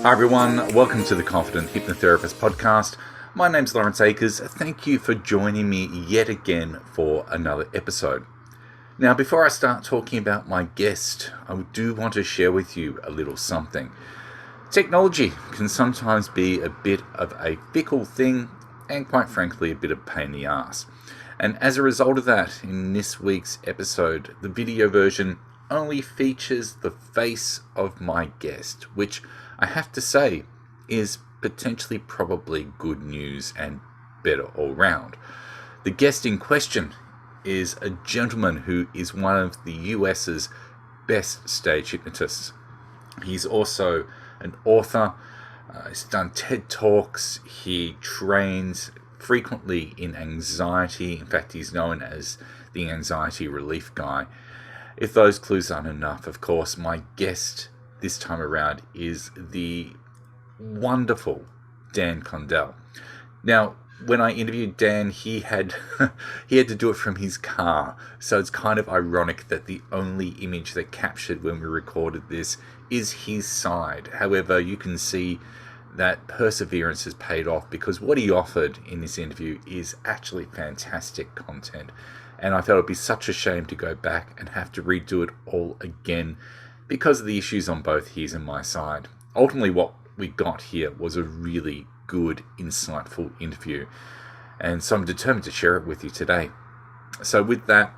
Hi everyone, welcome to the Confident Hypnotherapist podcast. My name's Lawrence Akers. Thank you for joining me yet again for another episode. Now, before I start talking about my guest, I do want to share with you a little something. Technology can sometimes be a bit of a fickle thing and quite frankly a bit of a pain in the ass. And as a result of that, in this week's episode, the video version only features the face of my guest, which I have to say is potentially probably good news and better all round. The guest in question is a gentleman who is one of the US's best stage hypnotists. He's also an author, he's done TED Talks, he trains frequently in anxiety. In fact, he's known as the anxiety relief guy. If those clues aren't enough, of course, my guest this time around is the wonderful Dan Condell. Now, when I interviewed Dan, he had to do it from his car, so it's kind of ironic that the only image that captured when we recorded this is his side. However, you can see that perseverance has paid off because what he offered in this interview is actually fantastic content, and I thought it'd be such a shame to go back and have to redo it all again because of the issues on both his and my side. Ultimately, what we got here was a really good, insightful interview, and so I'm determined to share it with you today. So with that,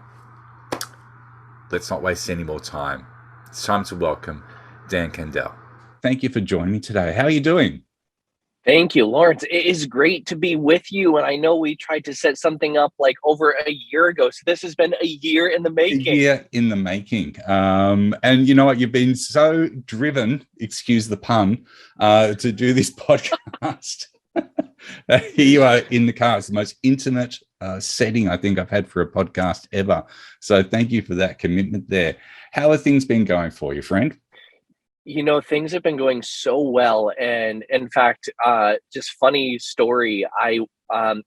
let's not waste any more time. It's time to welcome Dan Condell. Thank you for joining me today. How are you doing? Thank you, Lawrence. It is great to be with you. And I know we tried to set something up like over a year ago. So this has been a year in the making. A year in the making. And you know what? You've been so driven, excuse the pun, to do this podcast. Here you are in the car. It's the most intimate setting I think I've had for a podcast ever. So thank you for that commitment there. How have things been going for you, friend? You know, things have been going so well. And in fact, just funny story. I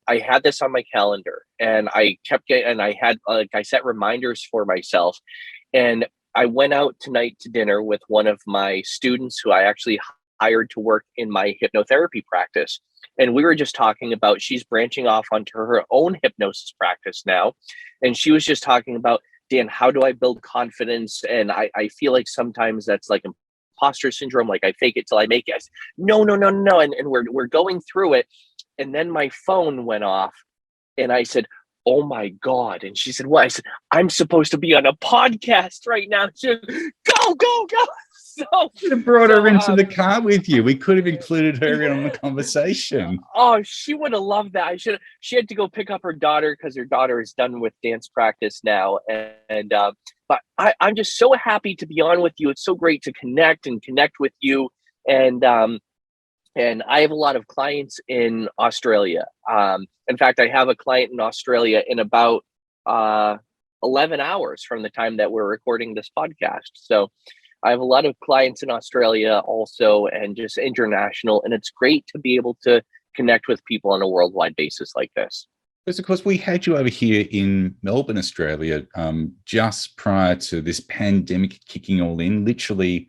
had this on my calendar and I kept getting, and I had, I set reminders for myself. And I went out tonight to dinner with one of my students who I actually hired to work in my hypnotherapy practice. And we were just talking about, she's branching off onto her own hypnosis practice now. And she was just talking about, Dan, how do I build confidence? And I feel like sometimes that's like imposter syndrome, like I fake it till I make it. I said, no. And we're going through it. And then my phone went off and I said, oh my God. And she said, what? I said, I'm supposed to be on a podcast right now. She said, go. So you should have brought her into the car with you. We could have included her in on the conversation. Oh, she would have loved that. She had to go pick up her daughter because her daughter is done with dance practice now. But I'm just so happy to be on with you. It's so great to connect with you. And I have a lot of clients in Australia. In fact, I have a client in Australia in about 11 hours from the time that we're recording this podcast. So I have a lot of clients in Australia also, and just international. And it's great to be able to connect with people on a worldwide basis like this. Because, of course, we had you over here in Melbourne, Australia, just prior to this pandemic kicking all in, literally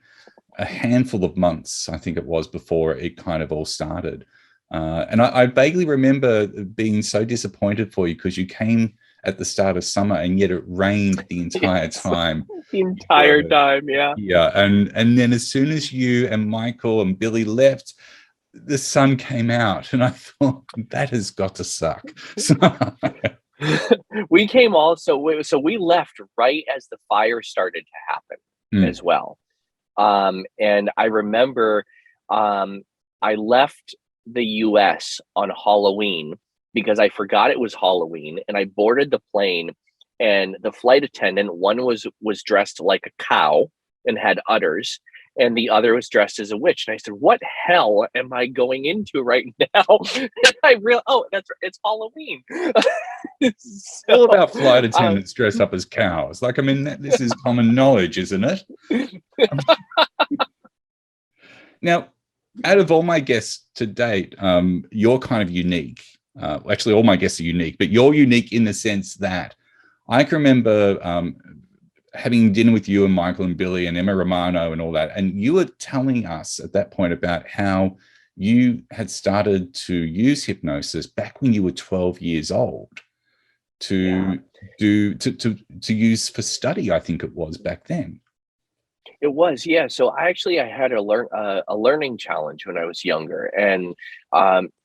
a handful of months, I think it was, before it kind of all started. And I vaguely remember being so disappointed for you because you came at the start of summer and yet it rained the entire time. The entire time, yeah. Yeah, and then as soon as you and Michael and Billy left, the sun came out and I thought, that has got to suck. So we came also, so we left right as the fire started to happen as well. And I remember I left the US on Halloween because I forgot it was Halloween, and I boarded the plane, and the flight attendant, one was dressed like a cow and had udders, and the other was dressed as a witch. And I said, what hell am I going into right now? And I realized, it's Halloween. So, all about flight attendants dressed up as cows. Like, I mean, this is common knowledge, isn't it? Now, out of all my guests to date, you're kind of unique. Actually, all my guests are unique, but you're unique in the sense that I can remember having dinner with you and Michael and Billy and Emma Romano and all that. And you were telling us at that point about how you had started to use hypnosis back when you were 12 years old to use for study, I think it was back then. It was, yeah. So I had a learning challenge when I was younger, and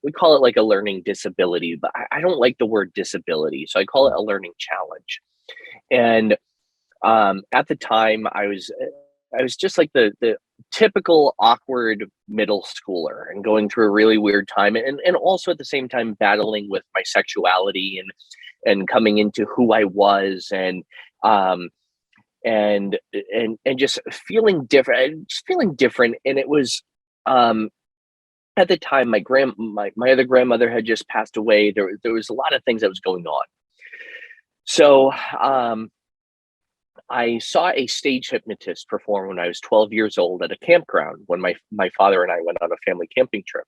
we call it like a learning disability, but I don't like the word disability, so I call it a learning challenge. And at the time, I was just like the typical awkward middle schooler and going through a really weird time, and also at the same time battling with my sexuality and coming into who I was, um, and just feeling different. And it was um at the time my other grandmother had just passed away. There was a lot of things that was going on. So I saw a stage hypnotist perform when I was 12 years old at a campground when my father and I went on a family camping trip.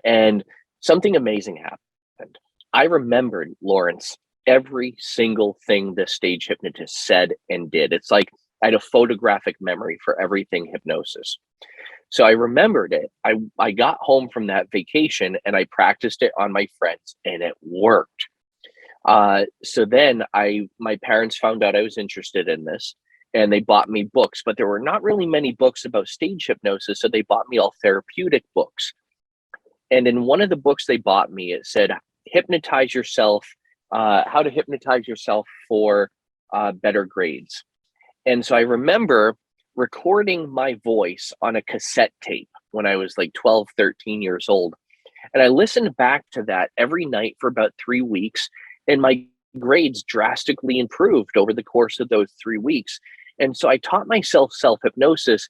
And something amazing happened. I remembered, Lawrence, every single thing the stage hypnotist said and did. It's like I had a photographic memory for everything hypnosis. So I remembered it. I got home from that vacation and I practiced it on my friends, and it worked. So then my parents found out I was interested in this, and they bought me books, but there were not really many books about stage hypnosis. So they bought me all therapeutic books. And in one of the books they bought me, it said, hypnotize yourself, how to hypnotize yourself for better grades. And so I remember recording my voice on a cassette tape when I was like 12, 13 years old. And I listened back to that every night for about 3 weeks, and my grades drastically improved over the course of those 3 weeks. And so I taught myself self hypnosis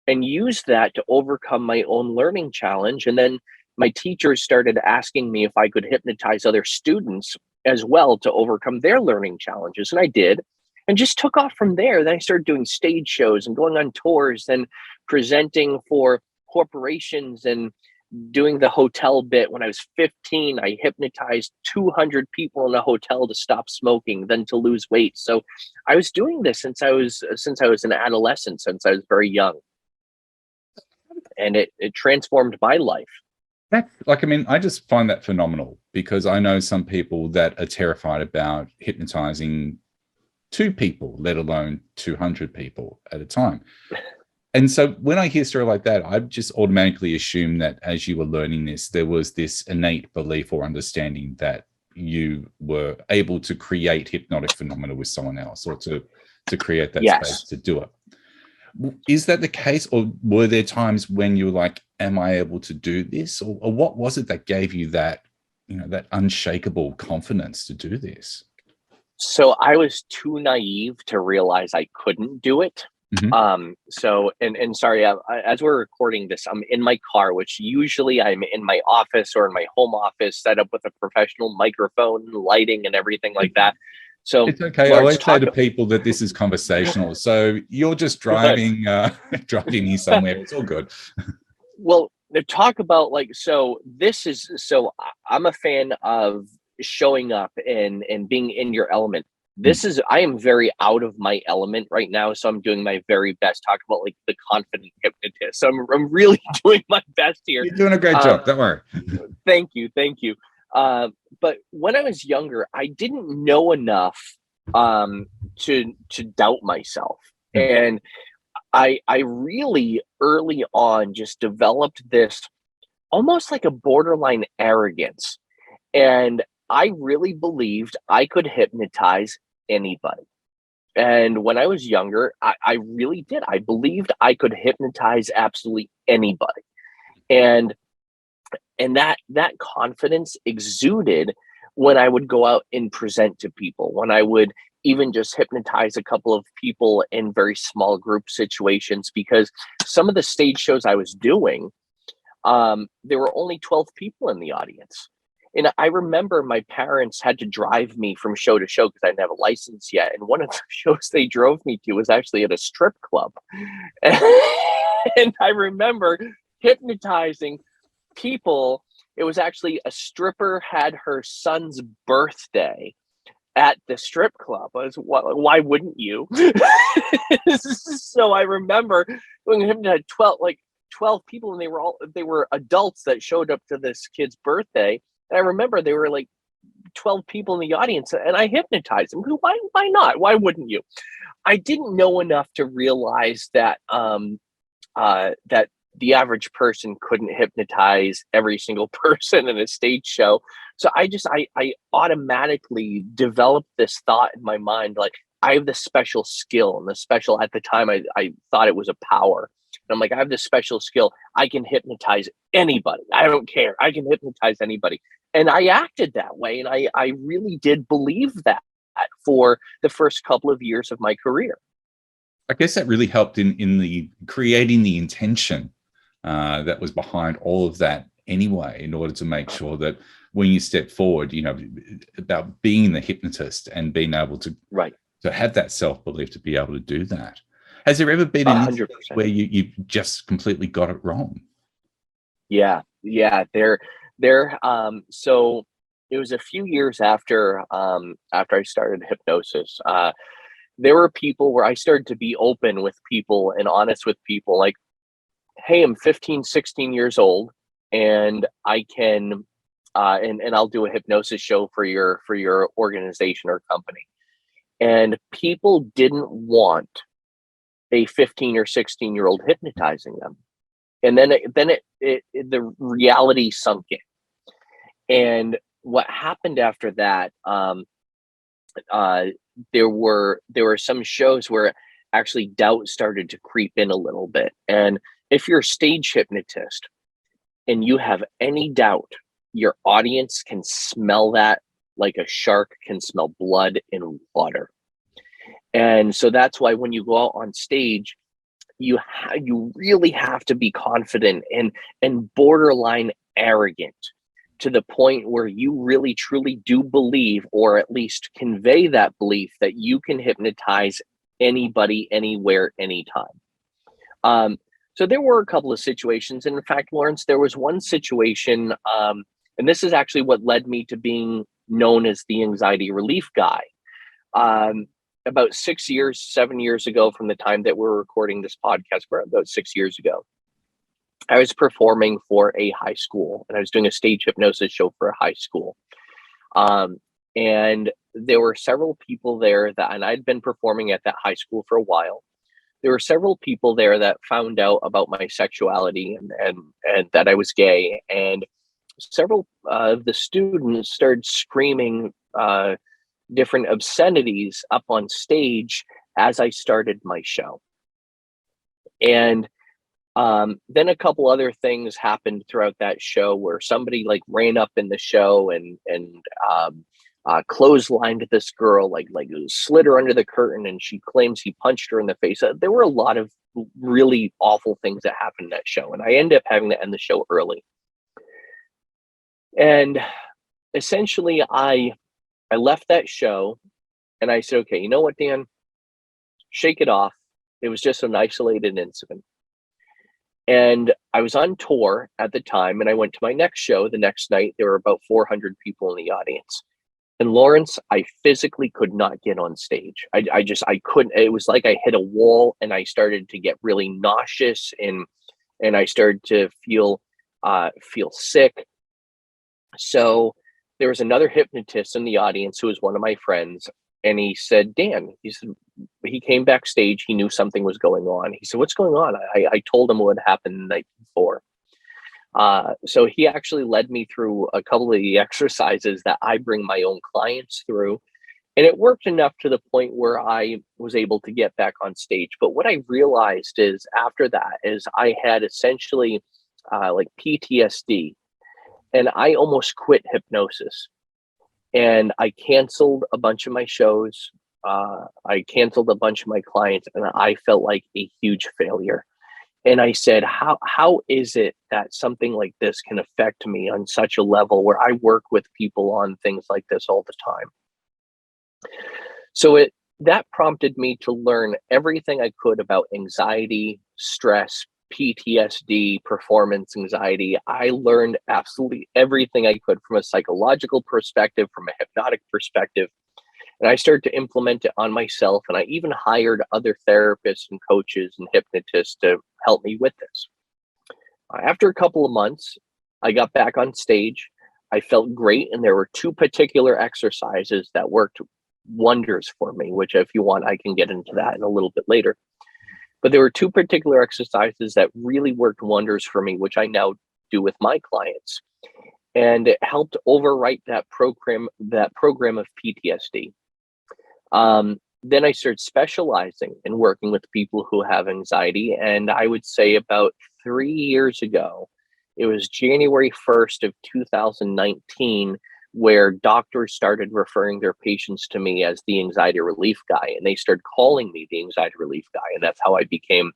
and used that to overcome my own learning challenge. And then my teachers started asking me if I could hypnotize other students as well to overcome their learning challenges. And I did, and just took off from there. Then I started doing stage shows and going on tours and presenting for corporations and doing the hotel bit. When I was 15, I hypnotized 200 people in a hotel to stop smoking, then to lose weight. So I was doing this since I was an adolescent, since I was very young. And it transformed my life. I just find that phenomenal, because I know some people that are terrified about hypnotizing 2 people, let alone 200 people at a time. And so when I hear a story like that, I just automatically assume that as you were learning this, there was this innate belief or understanding that you were able to create hypnotic phenomena with someone else, or to create that space to do it. Is that the case, or were there times when you were like, am I able to do this? Or what was it that gave you that, that unshakable confidence to do this? So I was too naive to realize I couldn't do it. Mm-hmm. So, and sorry, as we're recording this, I'm in my car, which usually I'm in my office or in my home office, set up with a professional microphone, lighting, and everything like that. So it's okay. I always say to people that this is conversational. So you're just driving here somewhere. It's all good. Well, to talk about I'm a fan of showing up and being in your element. I am very out of my element right now, so I'm doing my very best. Talk about like the confident hypnotist. So I'm really doing my best here. You're doing a great job. Don't worry. Thank you. But when I was younger, I didn't know enough to doubt myself, and I really early on just developed this almost like a borderline arrogance, and I really believed I could hypnotize anybody. And when I was younger, I really did. I believed I could hypnotize absolutely anybody. And that confidence exuded when I would go out and present to people, when I would even just hypnotize a couple of people in very small group situations, because some of the stage shows I was doing, there were only 12 people in the audience. And I remember my parents had to drive me from show to show because I didn't have a license yet. And one of the shows they drove me to was actually at a strip club. And I remember hypnotizing people. It was actually a stripper had her son's birthday at the strip club. I was, why wouldn't you? So I remember going him to 12 people, and they were adults that showed up to this kid's birthday. And I remember they were like 12 people in the audience, and I hypnotized them. Why not? Why wouldn't you? I didn't know enough to realize that that the average person couldn't hypnotize every single person in a stage show. So I automatically developed this thought in my mind, like I have this special skill, and the special at the time I thought it was a power. And I'm like, I have this special skill. I can hypnotize anybody. I don't care. I can hypnotize anybody. And I acted that way. And I really did believe that for the first couple of years of my career. I guess that really helped in the creating the intention that was behind all of that anyway, in order to make sure that when you step forward, about being the hypnotist and being able to have that self-belief to be able to do that. Has there ever been an instance where you just completely got it wrong? Yeah. So it was a few years after I started hypnosis. There were people where I started to be open with people and honest with people, like, hey, I'm 15, 16 years old, and I can and I'll do a hypnosis show for your organization or company. And people didn't want a 15 or 16-year-old hypnotizing them. And then the reality sunk in. And what happened after that, there were some shows where actually doubt started to creep in a little bit. And if you're a stage hypnotist and you have any doubt, your audience can smell that like a shark can smell blood in water. And so that's why when you go out on stage, you really have to be confident and borderline arrogant, to the point where you really truly do believe, or at least convey that belief, that you can hypnotize anybody, anywhere, anytime. So there were a couple of situations. And in fact, Lawrence, there was one situation, and this is actually what led me to being known as the anxiety relief guy. About 7 years ago from the time that we're recording this podcast, about 6 years ago, I was performing for a high school, and I was doing a stage hypnosis show for a high school. And there were several people there and I'd been performing at that high school for a while. There were several people there that found out about my sexuality and that I was gay. And several of the students started screaming different obscenities up on stage as I started my show. And then a couple other things happened throughout that show, where somebody like ran up in the show and clotheslined this girl, like slid her under the curtain, and she claims he punched her in the face. There were a lot of really awful things that happened in that show, and I ended up having to end the show early. And essentially, I left that show, and I said, okay, you know what, Dan, shake it off. It was just an isolated incident. And I was on tour at the time, and I went to my next show the next night. There were about 400 people in the audience. And Lawrence, I physically could not get on stage. I couldn't. It was like I hit a wall, and I started to get really nauseous, and I started to feel sick. So there was another hypnotist in the audience who was one of my friends, and he said, Dan, he came backstage. He knew something was going on. He said, what's going on? I told him what happened the night before. So he actually led me through a couple of the exercises that I bring my own clients through. And it worked enough to the point where I was able to get back on stage. But what I realized is after that is I had essentially like PTSD, and I almost quit hypnosis. And I canceled a bunch of my shows. I canceled a bunch of my clients, and I felt like a huge failure. And I said, how is it that something like this can affect me on such a level where I work with people on things like this all the time? So that prompted me to learn everything I could about anxiety, stress, PTSD, performance anxiety. I learned absolutely everything I could from a psychological perspective, from a hypnotic perspective. And I started to implement it on myself. And I even hired other therapists and coaches and hypnotists to help me with this. After a couple of months, I got back on stage. I felt great. And there were two particular exercises that worked wonders for me, which, if you want, I can get into that in a little bit later. But there were two particular exercises that really worked wonders for me, which I now do with my clients. And it helped overwrite that program of PTSD. Then I started specializing in working with people who have anxiety. And I would say about 3 years ago, it was January 1st of 2019, where doctors started referring their patients to me as the anxiety relief guy. And they started calling me the anxiety relief guy. And that's how I became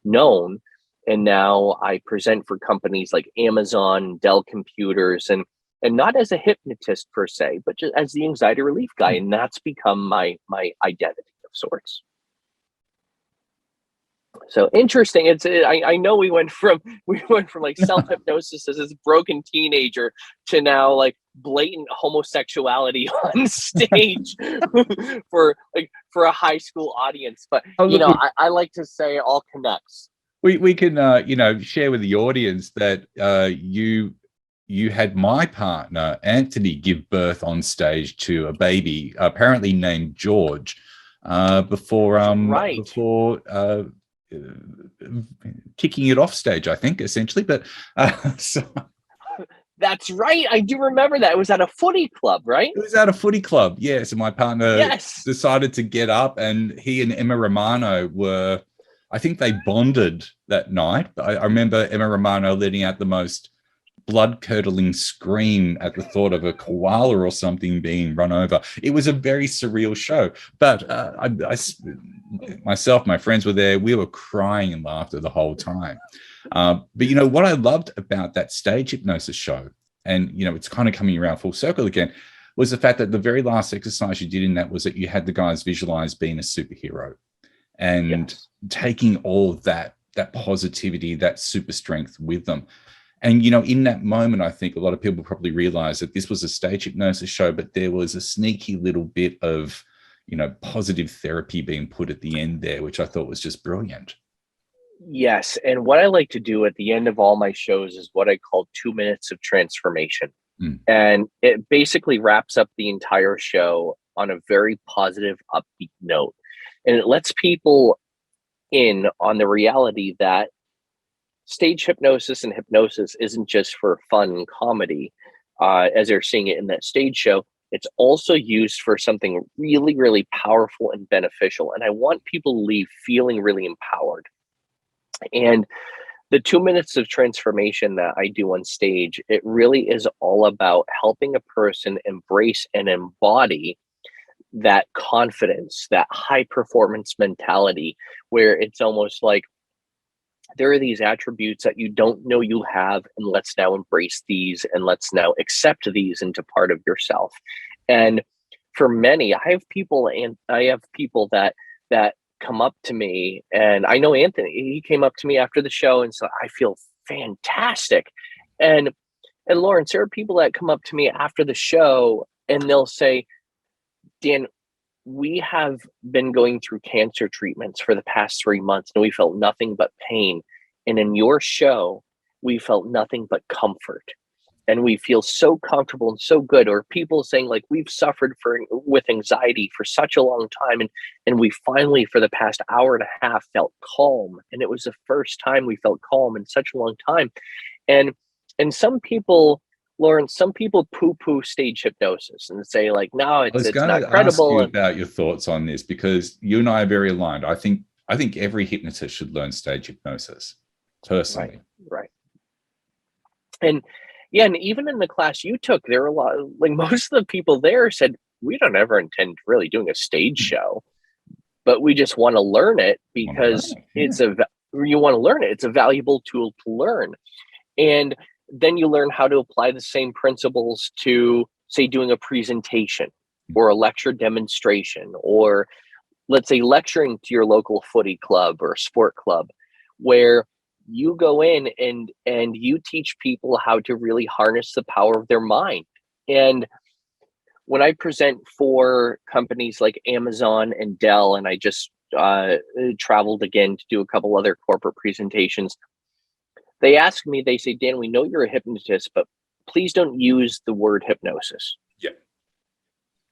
known. And now I present for companies like Amazon, Dell Computers, and not as a hypnotist per se, but just as the anxiety relief guy. And that's become my identity of sorts. So interesting. I know we went from like self hypnosis as this broken teenager to now like blatant homosexuality on stage for a high school audience. But I like to say all connects. We can share with the audience that you had my partner Anthony give birth on stage to a baby apparently named George before kicking it off stage, I think, essentially. But so that's right. I do remember that. It was at a footy club, right? It was at a footy club, yes. And my partner decided to get up, and he and Emma Romano were, I think they bonded that night. I remember Emma Romano letting out the most blood-curdling scream at the thought of a koala or something being run over. It was a very surreal show. But I myself, my friends were there. We were crying in laughter the whole time. But what I loved about that stage hypnosis show, and it's kind of coming around full circle again, was the fact that the very last exercise you did in that was that you had the guys visualize being a superhero and taking all of that positivity, that super strength with them. And, in that moment, I think a lot of people probably realized that this was a stage hypnosis show, but there was a sneaky little bit of, positive therapy being put at the end there, which I thought was just brilliant. Yes. And what I like to do at the end of all my shows is what I call 2 minutes of transformation. And it basically wraps up the entire show on a very positive, upbeat note. And it lets people in on the reality that stage hypnosis and hypnosis isn't just for fun and comedy, as they're seeing it in that stage show. It's also used for something really, really powerful and beneficial. And I want people to leave feeling really empowered. And the 2 minutes of transformation that I do on stage, it really is all about helping a person embrace and embody that confidence, that high performance mentality, where it's almost like there are these attributes that you don't know you have, and let's now embrace these, and let's now accept these into part of yourself. And for many, I have people that come up to me, and I know Anthony, he came up to me after the show and said, I feel fantastic. And Lawrence, there are people that come up to me after the show and they'll say, Dan, we have been going through cancer treatments for the past 3 months and we felt nothing but pain. And in your show, we felt nothing but comfort. And we feel so comfortable and so good. Or people saying like, we've suffered with anxiety for such a long time. And we finally, for the past hour and a half, felt calm. And it was the first time we felt calm in such a long time. And some people, Lawrence, some people poo-poo stage hypnosis and say like, no, it's not credible. I was going to ask you about your thoughts on this, because you and I are very aligned. I think every hypnotist should learn stage hypnosis, personally. Right. And yeah, and even in the class you took, there were a lot, like most of the people there said, we don't ever intend really doing a stage show, but we just want to learn it because you want to learn it. It's a valuable tool to learn. And then you learn how to apply the same principles to, say, doing a presentation or a lecture demonstration, or let's say lecturing to your local footy club or sport club, where you go in and you teach people how to really harness the power of their mind. And when I present for companies like Amazon and Dell, and I just traveled again to do a couple other corporate presentations, they ask me, they say, Dan, we know you're a hypnotist, but please don't use the word hypnosis.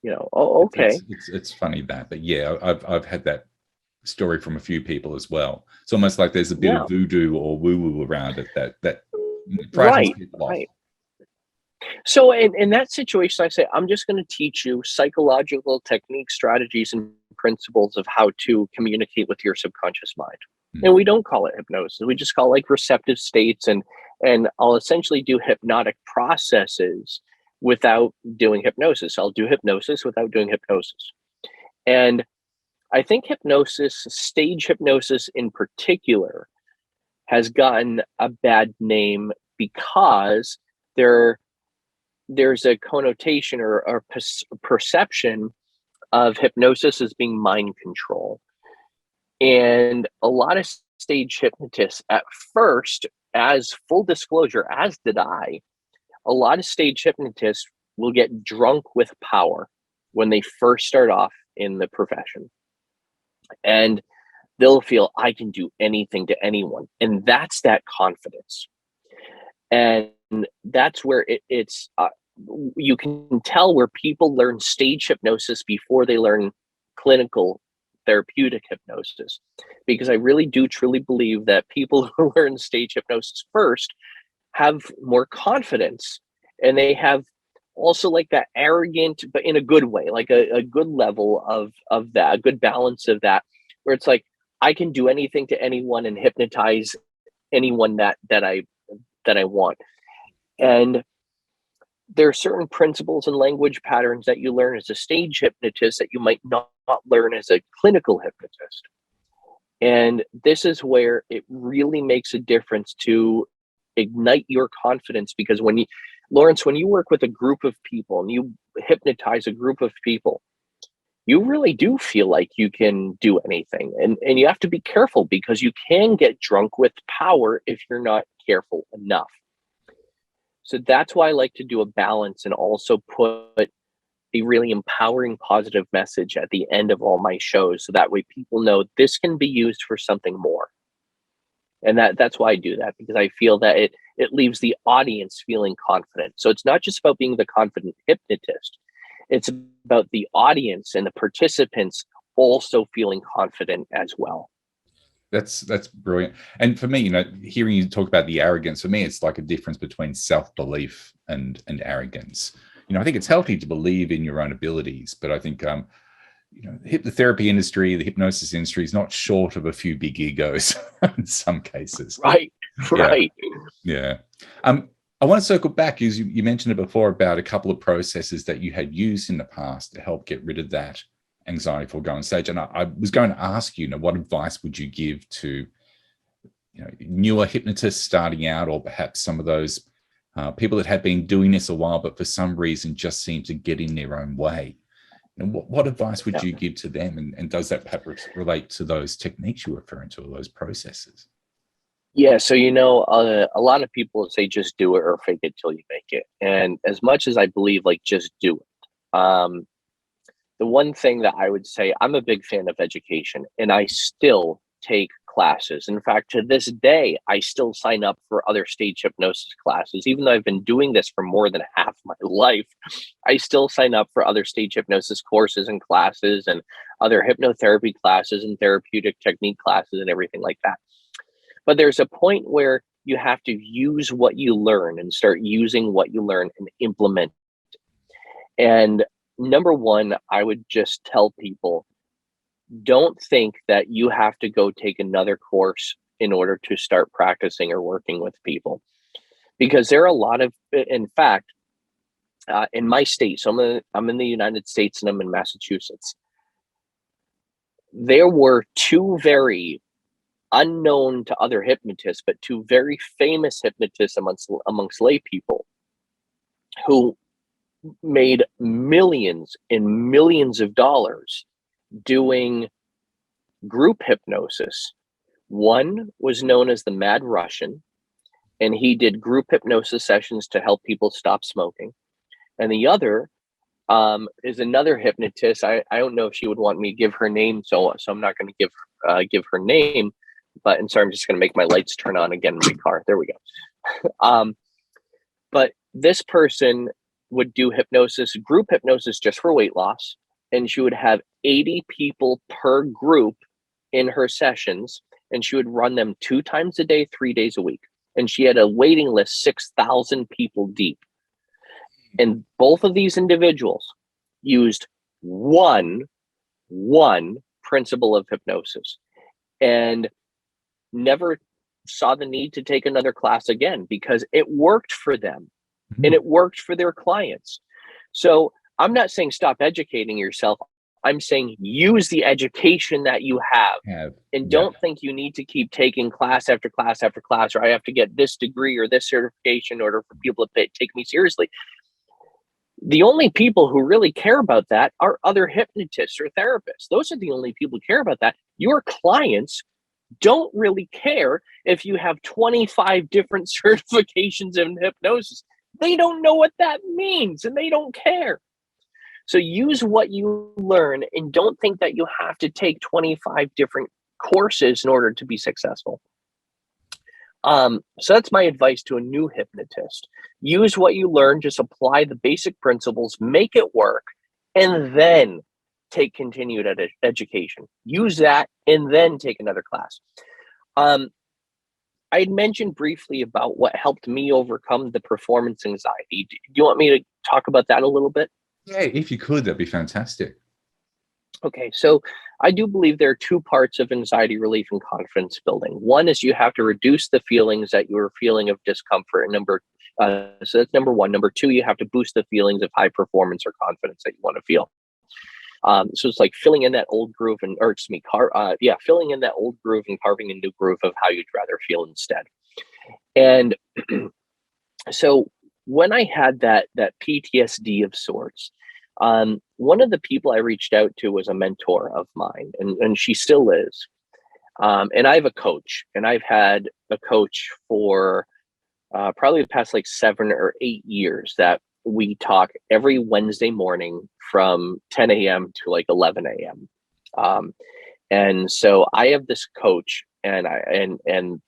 Yeah. Oh, okay. It's funny that, but yeah, I've had that story from a few people as well. It's almost like there's a bit of voodoo or woo-woo around it that frightens people off. Right. So in that situation, I say, I'm just going to teach you psychological techniques, strategies, and principles of how to communicate with your subconscious mind. And we don't call it hypnosis. We just call it like receptive states. And I'll essentially do hypnotic processes without doing hypnosis. I'll do hypnosis without doing hypnosis. And I think hypnosis, stage hypnosis in particular, has gotten a bad name because there's a connotation or perception of hypnosis as being mind control. And a lot of stage hypnotists at first, as full disclosure, as did I, a lot of stage hypnotists will get drunk with power when they first start off in the profession. And they'll feel, I can do anything to anyone. And that's that confidence. And that's where it's you can tell where people learn stage hypnosis before they learn clinical therapeutic hypnosis, because I really do truly believe that people who learn stage hypnosis first have more confidence, and they have also like that arrogant, but in a good way, like a good level of that, a good balance of that, where it's like, I can do anything to anyone and hypnotize anyone that I want. And there are certain principles and language patterns that you learn as a stage hypnotist that you might not learn as a clinical hypnotist. And this is where it really makes a difference to ignite your confidence, because Lawrence, when you work with a group of people and you hypnotize a group of people, you really do feel like you can do anything. And you have to be careful, because you can get drunk with power if you're not careful enough. So that's why I like to do a balance and also put a really empowering, positive message at the end of all my shows. So that way people know this can be used for something more. And that's why I do that, because I feel that it leaves the audience feeling confident. So it's not just about being the confident hypnotist. It's about the audience and the participants also feeling confident as well. That's brilliant. And for me, hearing you talk about the arrogance, for me, it's like a difference between self-belief and arrogance. I think it's healthy to believe in your own abilities, but I think, the hypnotherapy industry, the hypnosis industry is not short of a few big egos in some cases. Right. Yeah. I want to circle back, because you mentioned it before about a couple of processes that you had used in the past to help get rid of that anxiety before going on stage. And I was going to ask you, what advice would you give to newer hypnotists starting out, or perhaps some of those people that have been doing this a while, but for some reason just seem to get in their own way? And what advice would you give to them? And does that perhaps relate to those techniques you're referring to, or those processes? Yeah, so a lot of people say just do it or fake it till you make it. And as much as I believe, like, just do it, the one thing that I would say, I'm a big fan of education, and I still take classes. In fact, to this day, I still sign up for other stage hypnosis classes. Even though I've been doing this for more than half my life, I still sign up for other stage hypnosis courses and classes, and other hypnotherapy classes and therapeutic technique classes and everything like that. But there's a point where you have to use what you learn and start using what you learn and implement it. And number one, I would just tell people, don't think that you have to go take another course in order to start practicing or working with people, because there are a lot of, in fact, in my state, so I'm in the United States and I'm in Massachusetts. There were two very unknown to other hypnotists, but two very famous hypnotists amongst lay people who made millions and millions of dollars doing group hypnosis. One was known as the Mad Russian, and he did group hypnosis sessions to help people stop smoking. And the other is another hypnotist. I don't know if she would want me to give her name, so I'm not going to give her name. But and sorry, I'm just going to make my lights turn on again in my car. There we go. But this person would do hypnosis, group hypnosis, just for weight loss, and she would have 80 people per group in her sessions, and she would run them 2 times a day, 3 days a week. And she had a waiting list 6,000 people deep. And both of these individuals used one principle of hypnosis and never saw the need to take another class again because it worked for them and it worked for their clients. So I'm not saying stop educating yourself. I'm saying use the education that you have and don't think you need to keep taking class after class after class, or I have to get this degree or this certification in order for people to take me seriously. The only people who really care about that are other hypnotists or therapists. Those are the only people who care about that. Your clients don't really care if you have 25 different certifications in hypnosis. They don't know what that means and they don't care. So use what you learn and don't think that you have to take 25 different courses in order to be successful. So that's my advice to a new hypnotist. Use what you learn, just apply the basic principles, make it work, and then take continued education. Use that and then take another class. I had mentioned briefly about what helped me overcome the performance anxiety. Do you want me to talk about that a little bit? Yeah, if you could, that'd be fantastic. Okay, so I do believe there are 2 parts of anxiety relief and confidence building. One is you have to reduce the feelings that you're feeling of discomfort. So that's number 1. Number 2, you have to boost the feelings of high performance or confidence that you want to feel. So it's like filling in that old groove filling in that old groove and carving a new groove of how you'd rather feel instead. And so when I had that PTSD of sorts, one of the people I reached out to was a mentor of mine, and she still is. And I have a coach, and I've had a coach for probably the past like 7 or 8 years that we talk every Wednesday morning from 10 a.m. to like 11 a.m. And so I have this coach, and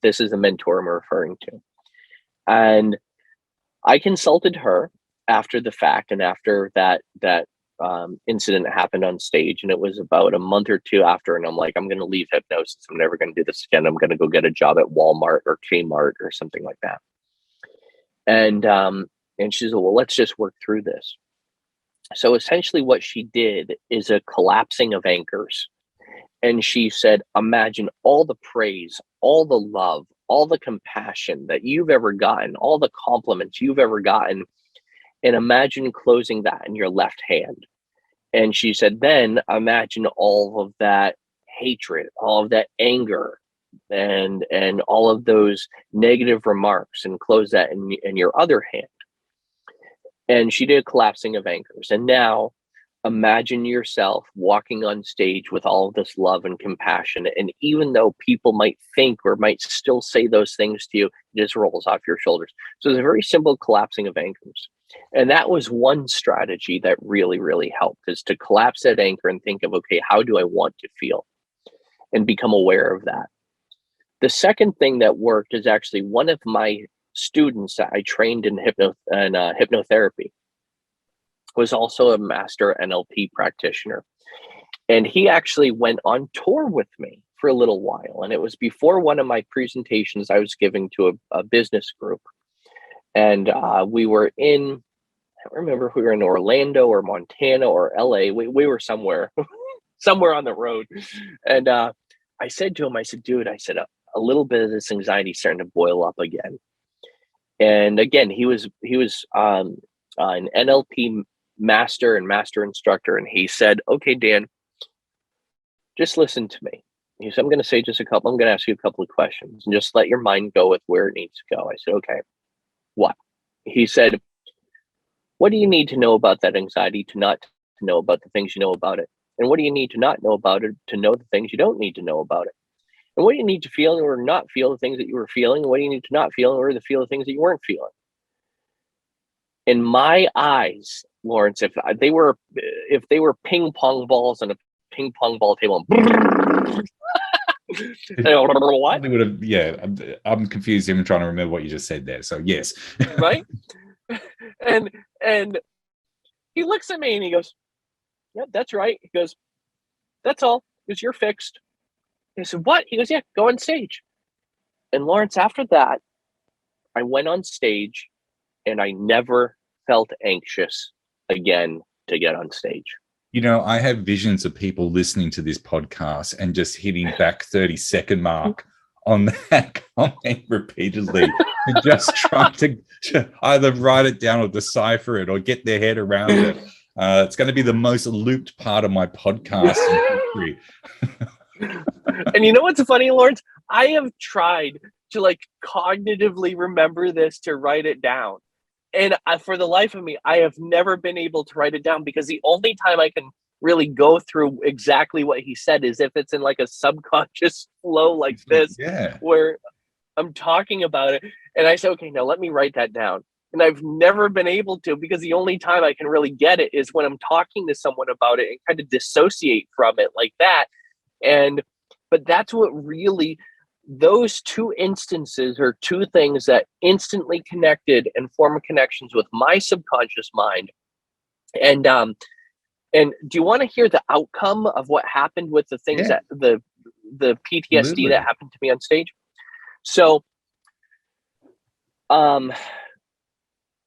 this is the mentor I'm referring to. And I consulted her after the fact, and after that incident happened on stage, and it was about a month or 2 after, and I'm like, I'm going to leave hypnosis. I'm never going to do this again. I'm going to go get a job at Walmart or Kmart or something like that. And she said, well, let's just work through this. So essentially what she did is a collapsing of anchors. And she said, imagine all the praise, all the love, all the compassion that you've ever gotten, all the compliments you've ever gotten, and imagine closing that in your left hand. And she said, then imagine all of that hatred, all of that anger, and all of those negative remarks, and close that in your other hand. And she did a collapsing of anchors. And now imagine yourself walking on stage with all of this love and compassion. And even though people might think or might still say those things to you, it just rolls off your shoulders. So it's a very simple collapsing of anchors. And that was one strategy that really, really helped, is to collapse that anchor and think of, okay, how do I want to feel? And become aware of that. The second thing that worked is actually one of my students that I trained in hypnotherapy was also a master NLP practitioner. And he actually went on tour with me for a little while. And it was before one of my presentations I was giving to a business group. And we were in, I don't remember if we were in Orlando or Montana or LA. We were somewhere, somewhere on the road. And I said to him, I said, dude, I said, a little bit of this anxiety starting to boil up again. And again, he was an NLP master and master instructor. And he said, okay, Dan, just listen to me. He said, I'm going to ask you a couple of questions and just let your mind go with where it needs to go. I said, okay, what? He said, what do you need to know about that anxiety to not to know about the things you know about it? And what do you need to not know about it to know the things you don't need to know about it? And what do you need to feel or not feel the things that you were feeling? And what do you need to not feel in order to feel the things that you weren't feeling? And my eyes Lawrence, if they were ping pong balls on a ping pong ball table, what? Would have, yeah, I'm confused even trying to remember what you just said there. So yes. Right? And he looks at me and he goes, "Yeah, that's right." He goes, "That's all. He goes, you're fixed." I said, "What?" He goes, "Yeah, go on stage." And Lawrence, after that, I went on stage and I never felt anxious again to get on stage. You know, I have visions of people listening to this podcast and just hitting back 30-second mark on that comment repeatedly and just trying to either write it down or decipher it or get their head around it. It's going to be the most looped part of my podcast history. And you know what's funny, Lawrence? I have tried to like cognitively remember this to write it down. And for the life of me, I have never been able to write it down, because the only time I can really go through exactly what he said is if it's in like a subconscious flow like this, where I'm talking about it and I say, okay, now let me write that down. And I've never been able to, because the only time I can really get it is when I'm talking to someone about it and kind of dissociate from it like that. But that's what really, those two instances are two things that instantly connected and formed connections with my subconscious mind. And do you want to hear the outcome of what happened with the things that the PTSD Absolutely. That happened to me on stage? So,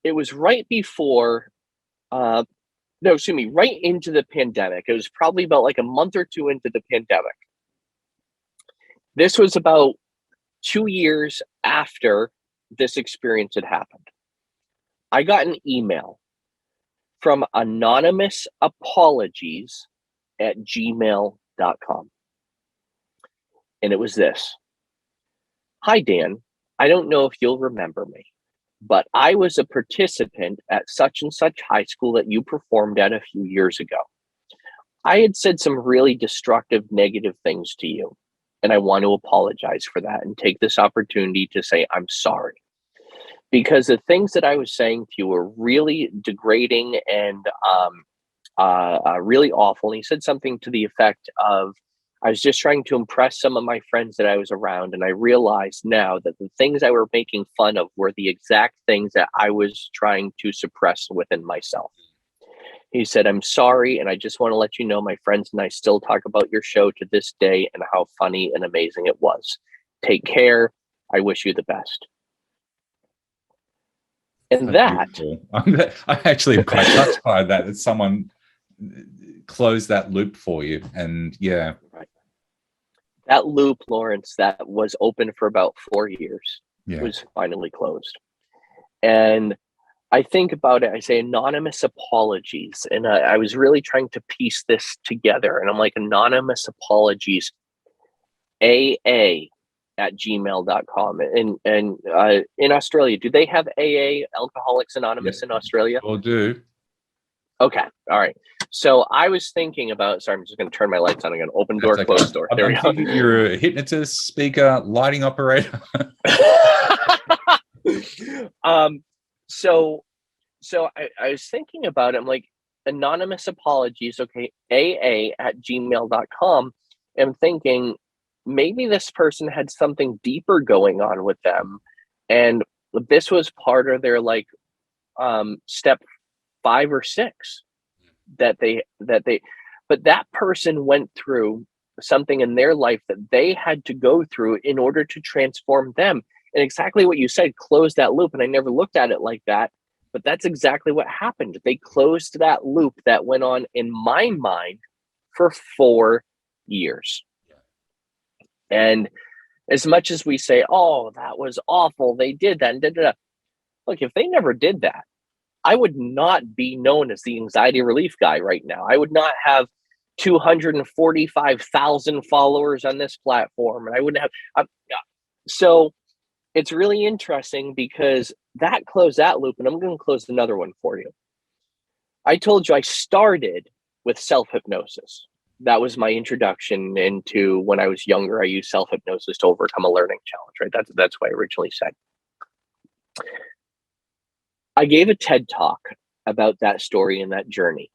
it was right before, right into the pandemic. It was probably about like a month or two into the pandemic. This was about 2 years after this experience had happened. I got an email from anonymousapologies@gmail.com. And it was this: "Hi, Dan. I don't know if you'll remember me, but I was a participant at such and such high school that you performed at a few years ago. I had said some really destructive, negative things to you, and I want to apologize for that and take this opportunity to say I'm sorry. Because the things that I was saying to you were really degrading and really awful." And he said something to the effect of, "I was just trying to impress some of my friends that I was around, and I realized now that the things I were making fun of were the exact things that I was trying to suppress within myself." He said, "I'm sorry, and I just want to let you know my friends and I still talk about your show to this day and how funny and amazing it was. Take care. I wish you the best." And That's that, I actually am quite touched by that someone closed that loop for you. And yeah. Right. That loop, Lawrence, that was open for about 4 years, was finally closed. And I think about it, I say anonymous apologies. And I was really trying to piece this together. And I'm like, anonymous apologies, AA@gmail.com. And in Australia, do they have AA, Alcoholics Anonymous, in Australia? Will do. Okay. All right. So I was thinking about, sorry, I'm just going to turn my lights on again. Open door, closed door. There we go. You're a hypnotist, speaker, lighting operator. So I was thinking about it. I'm like, anonymous apologies. Okay. AA@gmail.com. I'm thinking maybe this person had something deeper going on with them. And this was part of their like, step 5 or 6 but that person went through something in their life that they had to go through in order to transform them. And exactly what you said, close that loop. And I never looked at it like that, but that's exactly what happened. They closed that loop that went on in my mind for 4 years. And as much as we say, oh, that was awful, they did that, and look, if they never did that, I would not be known as the anxiety relief guy right now. I would not have 245,000 followers on this platform, and I wouldn't have. So it's really interesting because that closed that loop, and I'm going to close another one for you. I told you I started with self-hypnosis. That was my introduction into when I was younger. I used self-hypnosis to overcome a learning challenge, right? That's what I originally said. I gave a TED talk about that story and that journey.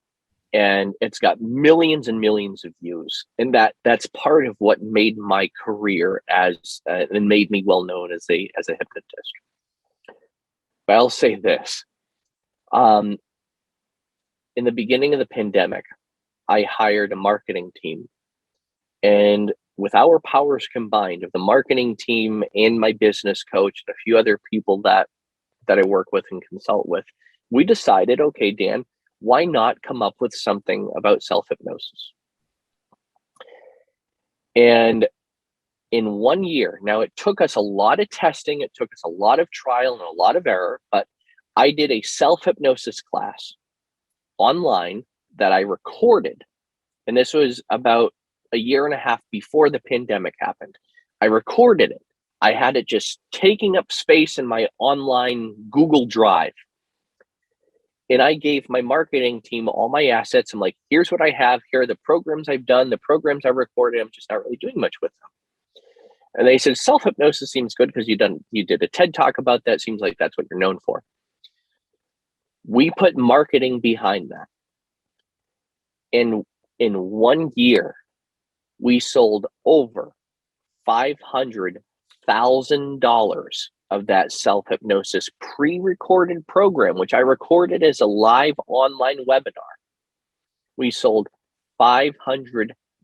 And it's got millions and millions of views. And that's part of what made my career as and made me well known as a hypnotist. But I'll say this. In the beginning of the pandemic, I hired a marketing team. And with our powers combined of the marketing team and my business coach and a few other people that I work with and consult with, we decided, okay, Dan, why not come up with something about self-hypnosis? And in 1 year, now it took us a lot of testing, it took us a lot of trial and a lot of error, but I did a self-hypnosis class online that I recorded. And this was about a year and a half before the pandemic happened. I recorded it. I had it just taking up space in my online Google Drive. And I gave my marketing team all my assets. I'm like, here's what I have. Here are the programs I've done, the programs I recorded. I'm just not really doing much with them. And they said, self-hypnosis seems good because you did a TED Talk about that. Seems like that's what you're known for. We put marketing behind that. And in 1 year, we sold over $500,000 of that self-hypnosis pre-recorded program, which I recorded as a live online webinar. We sold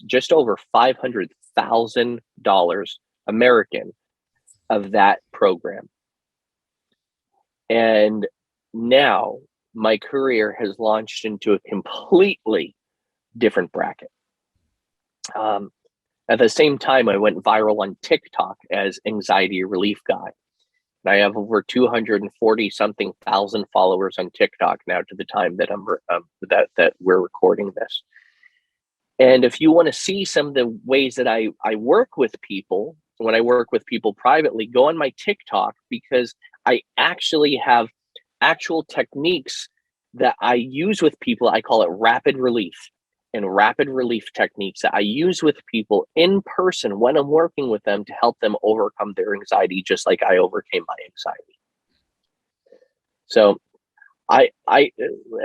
just over $500,000 American of that program. And now my career has launched into a completely different bracket. At the same time, I went viral on TikTok as anxiety relief guy. And I have over 240 something thousand followers on TikTok now to the time that that we're recording this. And if you want to see some of the ways that I work with people, when I work with people privately, go on my TikTok, because I actually have actual techniques that I use with people. I call it rapid relief. And rapid relief techniques that I use with people in person when I'm working with them to help them overcome their anxiety, just like I overcame my anxiety. So I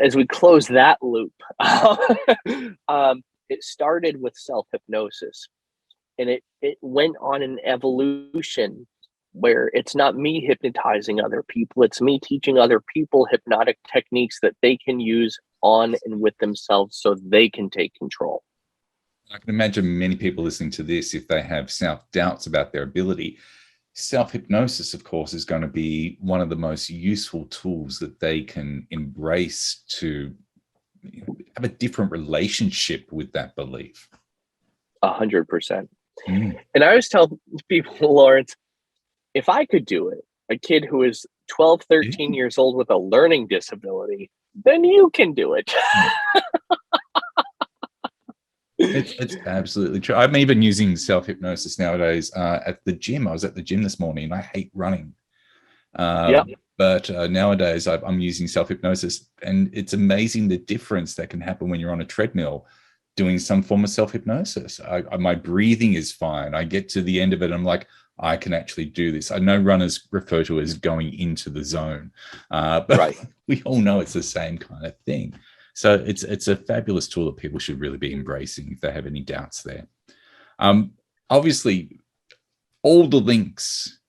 as we close that loop, it started with self-hypnosis, and it went on an evolution where it's not me hypnotizing other people, it's me teaching other people hypnotic techniques that they can use on and with themselves so they can take control. I can imagine many people listening to this, if they have self-doubts about their ability, self-hypnosis, of course, is going to be one of the most useful tools that they can embrace to have a different relationship with that belief. 100%. And I always tell people, Lawrence, if I could do it, a kid who is 12, 13 years old with a learning disability, then you can do it. It's absolutely true. I'm even using self-hypnosis nowadays at the gym. I was at the gym this morning and I hate running. But nowadays I'm using self-hypnosis, and it's amazing the difference that can happen when you're on a treadmill doing some form of self-hypnosis. My breathing is fine. I get to the end of it, I'm like, I can actually do this. I know runners refer to it as going into the zone, but right. We all know it's the same kind of thing. So it's a fabulous tool that people should really be embracing if they have any doubts there. Obviously, all the links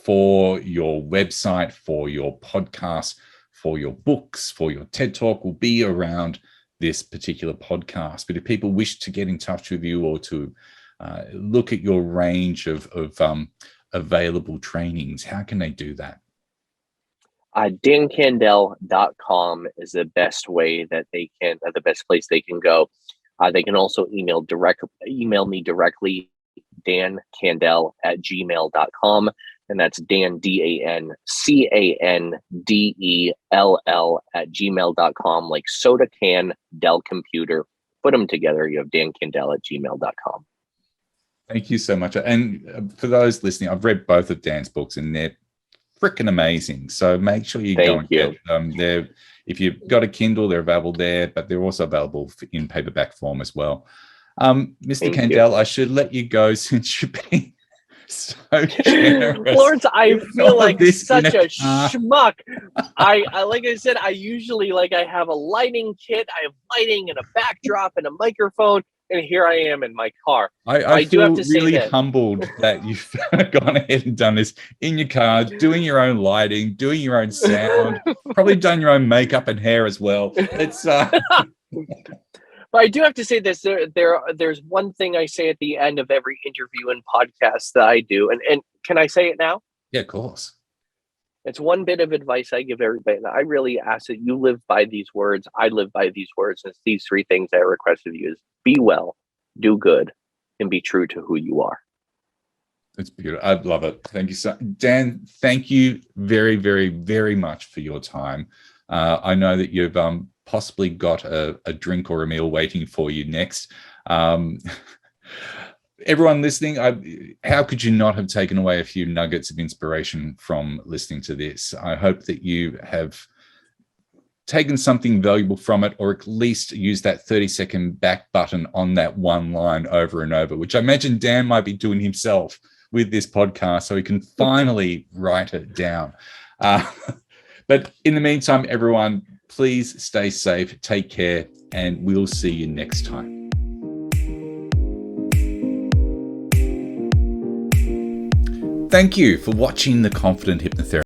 for your website, for your podcast, for your books, for your TED Talk will be around this particular podcast. But if people wish to get in touch with you or to look at your range of available trainings, how can they do that? dancandel.com is the best way that they can, the best place they can go. They can also email me directly, dancandel@gmail.com. And that's Dan, DANCANDELL @gmail.com, like soda can, Dell computer. Put them together. You have dancandel@gmail.com. Thank you so much. And for those listening, I've read both of Dan's books and they're freaking amazing. So make sure you go and get them. If you've got a Kindle, they're available there, but they're also available in paperback form as well. Mr. Kandel, I should let you go since you've been So generous. Lawrence, I feel All like this in such a car. schmuck. I like I said, I usually I have a lighting kit, I have lighting and a backdrop and a microphone, and here I am in my car. I do have feel to say really that humbled that you've gone ahead and done this in your car, doing your own lighting, doing your own sound, probably done your own makeup and hair as well. It's but I do have to say this. There's one thing I say at the end of every interview and podcast that I do, and can I say it now? yeah, of course. It's one bit of advice I give everybody, and I really ask that you live by these words. I live by these words, and it's these three things I request of you: is be well, do good, and be true to who you are. It's beautiful. I love it. Thank you, Dan. Thank you very, very, very much for your time. I know that you've possibly got a drink or a meal waiting for you next. Everyone listening, how could you not have taken away a few nuggets of inspiration from listening to this? I hope that you have taken something valuable from it, or at least use that 30-second back button on that one line over and over, which I imagine Dan might be doing himself with this podcast, so he can finally write it down. But in the meantime, everyone, please stay safe, take care, and we'll see you next time. Thank you for watching the Confident Hypnotherapist